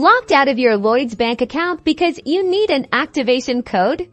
Locked out of your Lloyds Bank account because you need an activation code?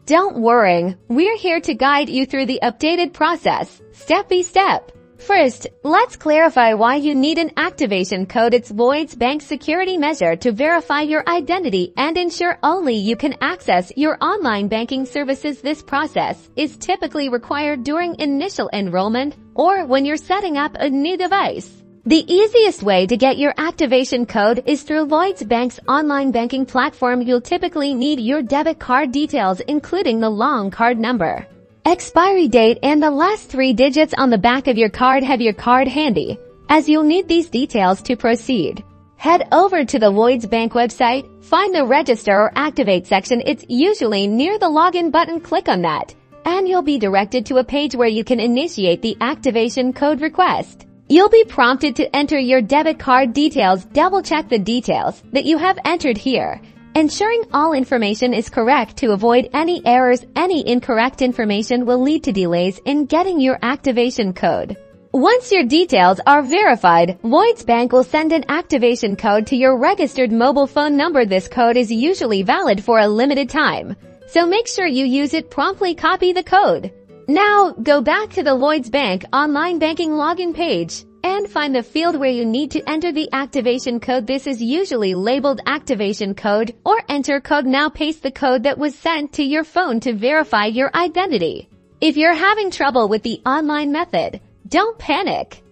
Don't worry, we're here to guide you through the updated process, step by step. First, let's clarify why you need an activation code. It's Lloyds Bank's security measure to verify your identity and ensure only you can access your online banking services. This process is typically required during initial enrollment or when you're setting up a new device. The easiest way to get your activation code is through Lloyds Bank's online banking platform. You'll typically need your debit card details, including the long card number, expiry date, and the last 3 digits on the back of your card. Have your card handy, as you'll need these details to proceed. Head over to the Lloyds Bank website, find the Register or Activate section. It's usually near the Login button. Click on that, and you'll be directed to a page where you can initiate the activation code request. You'll be prompted to enter your debit card details. Double-check the details that you have entered here, ensuring all information is correct to avoid any errors. Any incorrect information will lead to delays in getting your activation code. Once your details are verified, Lloyds Bank will send an activation code to your registered mobile phone number. This code is usually valid for a limited time, so make sure you use it promptly. Copy the code. Now, go back to the Lloyds Bank online banking login page and find the field where you need to enter the activation code. This is usually labeled activation code or enter code. Now paste the code that was sent to your phone to verify your identity. If you're having trouble with the online method, don't panic.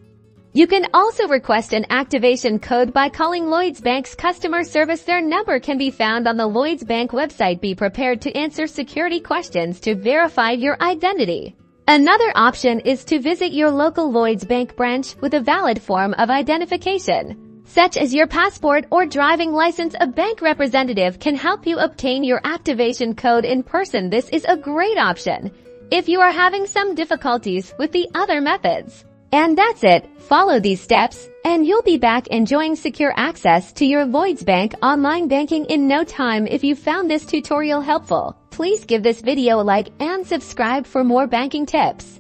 You can also request an activation code by calling Lloyds Bank's customer service. Their number can be found on the Lloyds Bank website. Be prepared to answer security questions to verify your identity. Another option is to visit your local Lloyds Bank branch with a valid form of identification, such as your passport or driving license. A bank representative can help you obtain your activation code in person. This is a great option if you are having some difficulties with the other methods. And that's it. Follow these steps, and you'll be back enjoying secure access to your Lloyds Bank online banking in no time. If you found this tutorial helpful, please give this video a like and subscribe for more banking tips.